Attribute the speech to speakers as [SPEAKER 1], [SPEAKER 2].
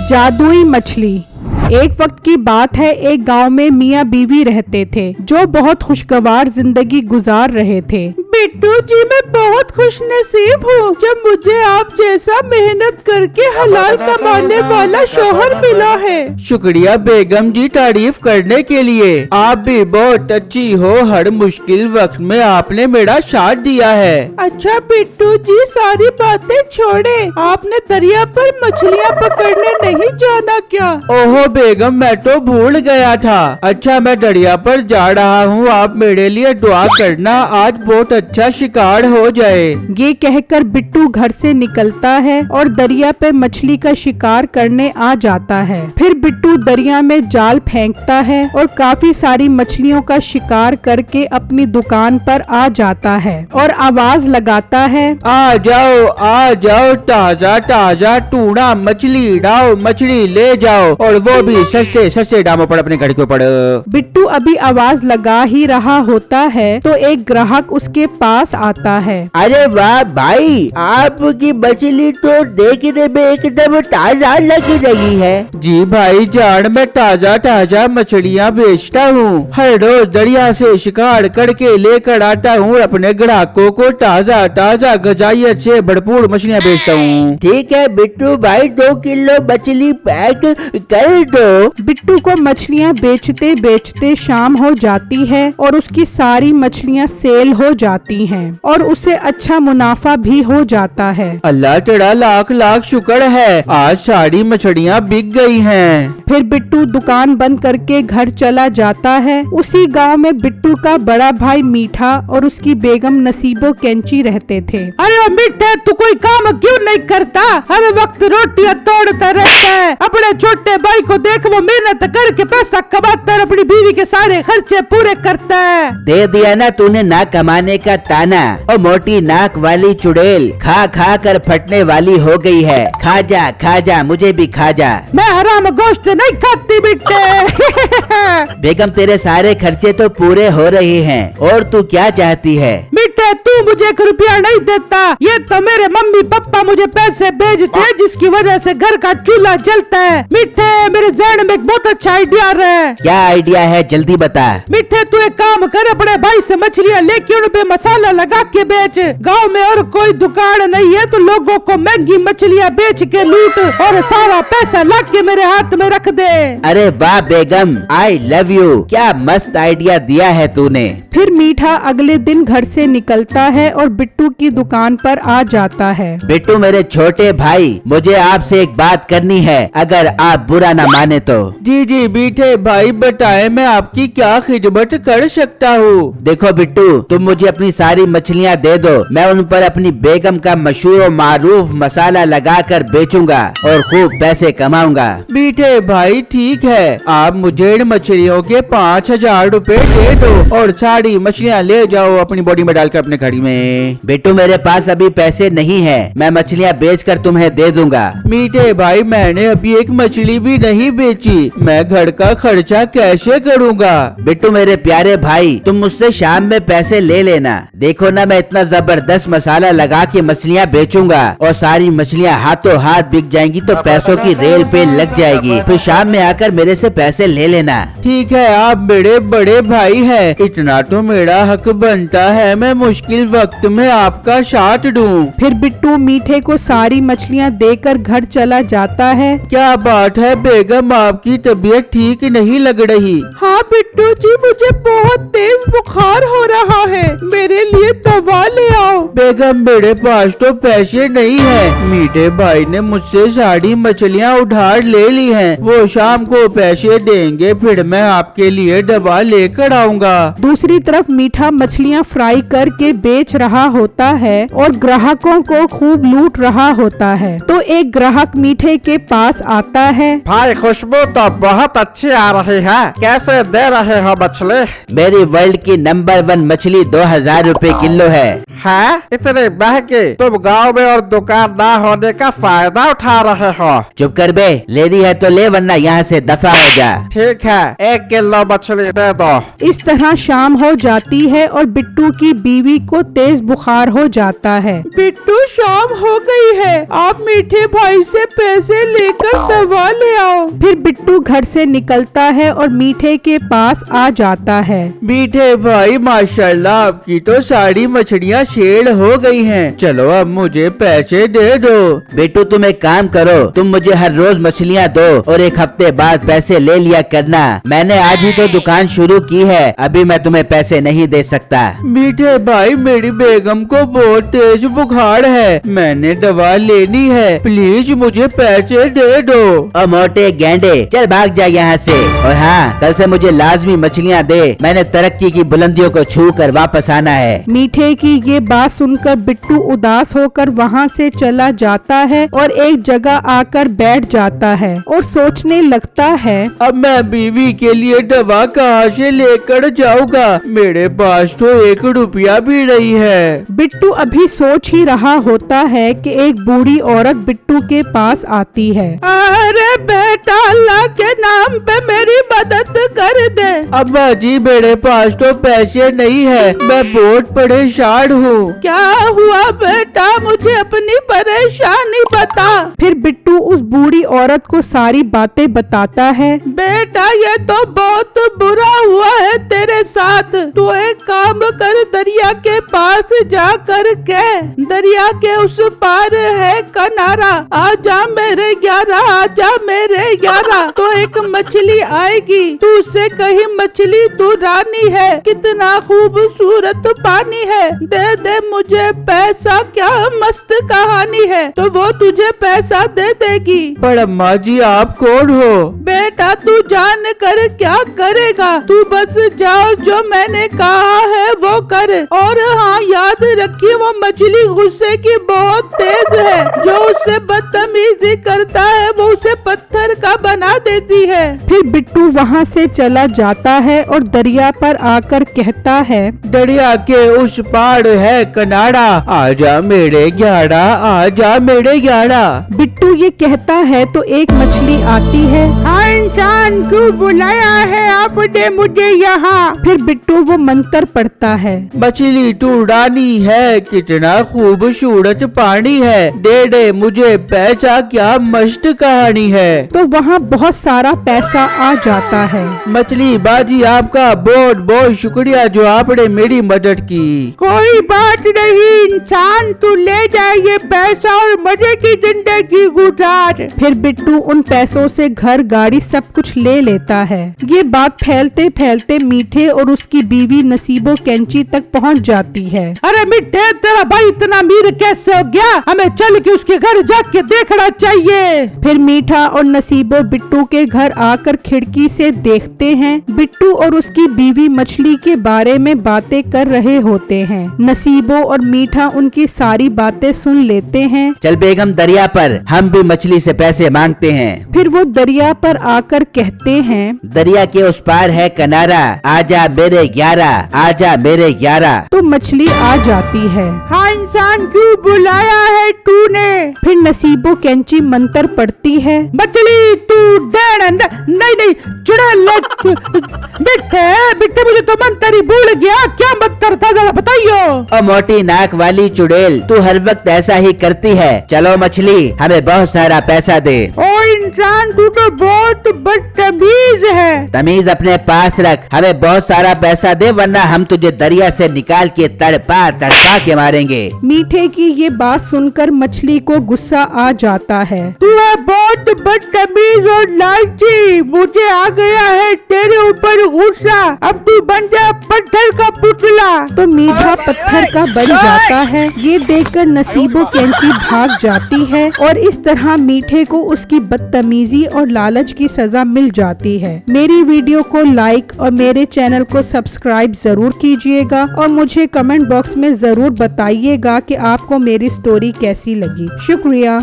[SPEAKER 1] जादुई मछली। एक वक्त की बात है, एक गांव में मियाँ बीवी रहते थे जो बहुत खुशगवार जिंदगी गुजार रहे थे। बिट्टू जी, मैं बहुत खुश नसीब हूँ जब मुझे आप जैसा मेहनत करके हलाल कमाने वाला शौहर मिला है।
[SPEAKER 2] शुक्रिया बेगम जी तारीफ करने के लिए। आप भी बहुत अच्छी हो, हर मुश्किल वक्त में आपने मेरा साथ दिया है।
[SPEAKER 1] अच्छा बिट्टू जी, सारी बातें छोड़े, आपने दरिया पर मछलियाँ पकड़ने नहीं जाना क्या?
[SPEAKER 2] ओहो बेगम, मैं तो भूल गया था। अच्छा, मैं दरिया पर जा रहा हूँ, आप मेरे लिए दुआ करना, आज बहुत अच्छा शिकार हो जाए।
[SPEAKER 1] ये कहकर बिट्टू घर से निकलता है और दरिया पे मछली का शिकार करने आ जाता है। फिर बिट्टू दरिया में जाल फेंकता है और काफी सारी मछलियों का शिकार करके अपनी दुकान पर आ जाता है और आवाज लगाता है,
[SPEAKER 2] आ जाओ, ताजा ताजा टूना मछली लाओ, मछली ले जाओ, और वो भी सस्ते सस्ते दामों पर अपने घर के ऊपर।
[SPEAKER 1] बिट्टू अभी आवाज लगा ही रहा होता है तो एक ग्राहक उसके पास आता है।
[SPEAKER 2] अरे वाह भाई, आपकी मछली तो देखने में एकदम ताजा लग रही है। जी भाई जान, मैं ताजा ताजा मछलियाँ बेचता हूँ, हर रोज दरिया से शिकार करके लेकर आता हूँ, अपने ग्राहकों को ताजा ताजा गजाइत से भरपूर मछलियाँ बेचता हूँ। ठीक है बिट्टू भाई, 2 किलो मछली पैक कर दो।
[SPEAKER 1] बिट्टू को मछलियाँ बेचते बेचते शाम हो जाती है और उसकी सारी मछलियाँ सेल हो जाती हैं और उसे अच्छा मुनाफा भी हो जाता है।
[SPEAKER 2] अल्लाह तेरा लाख लाख शुक्र है, आज सारी मछलियाँ बिक गई हैं।
[SPEAKER 1] फिर बिट्टू दुकान बंद करके घर चला जाता है। उसी गांव में बिट्टू का बड़ा भाई मीठा और उसकी बेगम नसीबो कैंची रहते थे।
[SPEAKER 3] अरे मीठे, तू कोई काम क्यों नहीं करता? हर वक्त रोटियां तोड़ता रहता है। अपने छोटे भाई को देख, वो मेहनत करके पैसा कमाता है, अपनी बीवी के सारे खर्चे पूरे करता है।
[SPEAKER 4] दे दिया ना तूने ना कमाने का ताना। ओ मोटी नाक वाली चुड़ैल, खा खा कर फटने वाली हो गई है। खा जा, मुझे भी खा जा।
[SPEAKER 3] मैं हराम गोश्त नहीं खाती बेटे।
[SPEAKER 4] बेगम, तेरे सारे खर्चे तो पूरे हो रहे हैं, और तू क्या चाहती है?
[SPEAKER 3] बेटे, तू मुझे 1 रुपया नहीं देता, ये तो मेरे मम्मी पापा मुझे पैसे भेजते हैं, जिसकी वजह से घर का चूल्हा जलता है। मिठे, मेरे जहन में एक बहुत अच्छा आइडिया आ रहा है।
[SPEAKER 4] क्या आइडिया है, जल्दी बता।
[SPEAKER 3] मिठे, तू एक काम कर, अपने भाई से मछलियाँ लेके उन पे मसाला लगा के बेच। गांव में और कोई दुकान नहीं है तो लोगों को महंगी मछलियाँ बेच के लूट और सारा पैसा ला के मेरे हाथ में रख दे।
[SPEAKER 4] अरे वाह बेगम, आई लव यू, क्या मस्त आइडिया दिया है तूने।
[SPEAKER 1] फिर मीठा अगले दिन घर से निकलता है और बिट्टू की दुकान पर आ जाता है।
[SPEAKER 4] बिट्टू मेरे छोटे भाई, मुझे आपसे एक बात करनी है, अगर आप बुरा न माने तो।
[SPEAKER 2] जी मीठे भाई बताएं, मैं आपकी क्या खिदमत कर सकता हूँ?
[SPEAKER 4] देखो बिट्टू, तुम मुझे अपनी सारी मछलियाँ दे दो, मैं उन पर अपनी बेगम का मशहूर और मारूफ मसाला लगाकर बेचूंगा और खूब पैसे कमाऊंगा।
[SPEAKER 2] मीठे भाई ठीक है, आप मुझे इन मछलियों के 5000 रुपए दे दो और सारी मछलियाँ ले जाओ अपनी बॉडी में डालकर अपने घड़ी में।
[SPEAKER 4] बिट्टू मेरे पास अभी पैसे नहीं है, मैं मछलियाँ बेचकर तुम्हें दे दूंगा।
[SPEAKER 2] मीठे भाई, मैंने अभी एक मछली भी नहीं बेची, मैं घर का खर्चा कैसे करूँगा?
[SPEAKER 4] बिट्टू मेरे प्यारे भाई, तुम मुझसे शाम में पैसे ले लेना। देखो ना, मैं इतना जबरदस्त मसाला लगा के मछलियाँ बेचूंगा और सारी मछलियाँ हाथों हाथ बिक जाएंगी तो पैसों की रेल पे लग जाएगी। फिर शाम में आकर मेरे से पैसे ले लेना।
[SPEAKER 2] ठीक है, आप मेरे बड़े भाई हैं, इतना तो मेरा हक बनता है, मैं मुश्किल वक्त में आपका साथ दूं।
[SPEAKER 1] फिर बिट्टू मीठे को सारी मछलियाँ देकर घर चला जाता है।
[SPEAKER 2] क्या बात है बेगम, आपकी तबीयत ठीक नहीं लग रही?
[SPEAKER 3] हाँ बिट्टू जी, मुझे बहुत तेज बुखार हो रहा है, मेरे लिए दवा ले आओ।
[SPEAKER 2] बेगम, मेरे पास तो पैसे नहीं है, मीठे भाई ने मुझसे सारी मछलियाँ उधार ले ली हैं, वो शाम को पैसे देंगे, फिर मैं आपके लिए दवा लेकर आऊँगा।
[SPEAKER 1] दूसरी तरफ मीठा मछलियाँ फ्राई करके बेच रहा होता है और ग्राहकों को खूब लूट रहा होता है। तो एक ग्राहक मीठे के पास आता है।
[SPEAKER 4] फाल
[SPEAKER 2] खुशबू तो बहुत अच्छी आ रही है। कैसे दे रहे हो मछली?
[SPEAKER 4] मेरी वर्ल्ड की नंबर 1 मछली 2000 रुपए किलो है।
[SPEAKER 2] इतनी महंगी? तुम गांव में और दुकान ना होने का फायदा उठा रहे हो।
[SPEAKER 4] चुप कर बे, लेनी है तो ले वरना यहाँ से दफा हो जा।
[SPEAKER 2] ठीक है, 1 किलो मछली दे दो।
[SPEAKER 1] इस तरह शाम हो जाती है और बिट्टू की बीवी को तेज बुखार हो जाता है।
[SPEAKER 3] बिट्टू शाम हो गई है, आप मीठे भाई से पैसे लेकर दवा ले आओ।
[SPEAKER 1] फिर बिट्टू घर से निकलता है और मीठे के पास आ जाता है।
[SPEAKER 2] मीठे भाई माशाल्लाह, आपकी तो सारी मछलियाँ शेर हो गई हैं। चलो अब मुझे पैसे दे दो।
[SPEAKER 4] बेटू तुम एक काम करो, तुम मुझे हर रोज मछलियाँ दो और 1 हफ्ते बाद पैसे ले लिया करना। मैंने आज ही तो दुकान शुरू की है, अभी मैं तुम्हें पैसे नहीं दे सकता।
[SPEAKER 2] मीठे भाई, मेरी बेगम को बहुत तेज बुखार है, मैंने दवा लेनी है, प्लीज मुझे पैसे दे दो।
[SPEAKER 4] और मोटे गेंडे, चल भाग जा यहाँ से। और हाँ, कल से मुझे लाजमी मछलियाँ दे, मैंने तरक्की की बुलंदियों को छू कर वापस आना है।
[SPEAKER 1] मीठे की ये बात सुनकर बिट्टू उदास होकर वहाँ से चला जाता है और एक जगह आकर बैठ जाता है और सोचने लगता है,
[SPEAKER 2] अब मैं बीवी के लिए दवा कहाँ से लेकर जाऊंगा? मेरे पास तो 1 रुपया भी नहीं है।
[SPEAKER 1] बिट्टू अभी सोच ही रहा होता है कि एक बूढ़ी औरत बिट्टू के पास आती है।
[SPEAKER 3] अरे बेटा, अल्लाह के नाम पे मेरी मदद कर दे।
[SPEAKER 2] अम्मा जी, मेरे पास तो पैसे नहीं है, मैं बहुत परेशान हूँ।
[SPEAKER 3] क्या हुआ बेटा, मुझे अपनी परेशानी बता।
[SPEAKER 1] फिर बिट्टू उस बूढ़ी औरत को सारी बातें बताता है।
[SPEAKER 3] बेटा, ये तो बहुत बुरा हुआ है तेरे साथ। तू एक काम कर, दरिया के पास जा कर के, दरिया के उस पार है किनारा, आजा मेरे यारा, आजा मेरे यारा। तो एक मछली आएगी, तू उससे कही मछली तू रानी है, कितना खूबसूरत पानी है, दे दे मुझे पैसा, क्या मस्त कहानी है। तो वो तुझे पैसा दे देगी।
[SPEAKER 2] पर अम्मा जी, आप कौन हो?
[SPEAKER 3] बेटा, तू जान कर क्या करेगा, तू बस जाओ, जो मैंने कहा है वो कर। और हाँ, याद रखिए वो मछली गुस्से की बहुत तेज है, जो उससे बदतमीजी करता है वो उसे पत्थर का बना देती है।
[SPEAKER 1] फिर बिट्टू वहाँ से चला जाता है और दरिया पर आकर कहता है,
[SPEAKER 2] दरिया के उस पार है किनारा, आजा मेरे यारा, आजा मेरे यारा।
[SPEAKER 1] बिट्टू ये कहता है तो एक मछली आती है।
[SPEAKER 3] हाँ इंसान, क्यों बुलाया है आपने मुझे यहाँ?
[SPEAKER 1] फिर बिट्टू वो मंत्र पढ़ता है।
[SPEAKER 2] मछली तू रानी है, कितना खूबसूरत पानी है, दे दे मुझे पैसा, क्या मस्त कहानी है।
[SPEAKER 1] तो वहाँ बहुत सारा पैसा आ जाता है।
[SPEAKER 2] मछली बाजी, आपका बहुत बहुत शुक्रिया जो आपने मेरी मदद की।
[SPEAKER 3] कोई बात नहीं इंसान, तू ले जा ये पैसा और मजे की जिंदगी गुजार।
[SPEAKER 1] फिर बिट्टू उन पैसों से घर, गाड़ी सब कुछ ले लेता है। ये बात फैलते फैलते मीठे और उसकी बीवी नसीबो कैंची तक पहुंच जाती है।
[SPEAKER 3] अरे मिठे, तेरा भाई इतना अमीर कैसे हो गया? हमें चल के उसके घर जाके देखना चाहिए।
[SPEAKER 1] फिर मीठा और नसीबो बिट्टू के घर आकर खिड़की से देखते हैं। बिट्टू और उसकी बीवी मछली के बारे में बातें कर रहे होते हैं। नसीबो और मीठा उनकी सारी बातें सुन लेते हैं।
[SPEAKER 4] चल बेगम, दरिया पर हम भी मछली से पैसे मांगते हैं।
[SPEAKER 1] फिर वो दरिया पर आकर कहते हैं,
[SPEAKER 4] दरिया के उस पार है किनारा, आजा मेरे यारा, आजा मेरे यारा।
[SPEAKER 1] तो मछली आ जाती है।
[SPEAKER 3] हाँ इंसान, क्यों बुलाया है तूने?
[SPEAKER 1] फिर नसीबो कैंची मंत्र पढ़ती है।
[SPEAKER 3] मछली तू नहीं नहीं चुड़ैल बिट्टे, बिट्टे मुझे तो मंत्र ही भूल गया, क्या मंत्र था जरा बताइयो।
[SPEAKER 4] और मोटी नाक वाली चुड़ैल, तू हर वक्त ऐसा ही करती है। चलो मछली, हमें बहुत सारा पैसा दे।
[SPEAKER 3] ओ इंसान, तू तो बहुत बदतमीज है।
[SPEAKER 4] तमीज अपने पास रख, हमें बहुत सारा पैसा दे वरना हम तुझे दरिया से निकाल के तड़पा तड़पा के मारेंगे।
[SPEAKER 1] मीठे की ये बात सुनकर मछली को गुस्सा आ जाता है।
[SPEAKER 3] तू है बहुत बदतमीज और लालची, मुझे आ गया है तेरे ऊपर गुस्सा, अब तू बन जा पत्थर का पुतला।
[SPEAKER 1] तो मीठा पत्थर का बन जाता है। ये देखकर नसीबो कैंची भाग जाती है और इस तरह मीठे को उसकी बदतमीजी और लालच की सजा मिल जाती है। मेरी वीडियो को लाइक और मेरे चैनल को सब्सक्राइब जरूर कीजिएगा और मुझे कमेंट बॉक्स में जरूर बताइएगा कि आपको मेरी स्टोरी कैसी लगी। शुक्रिया।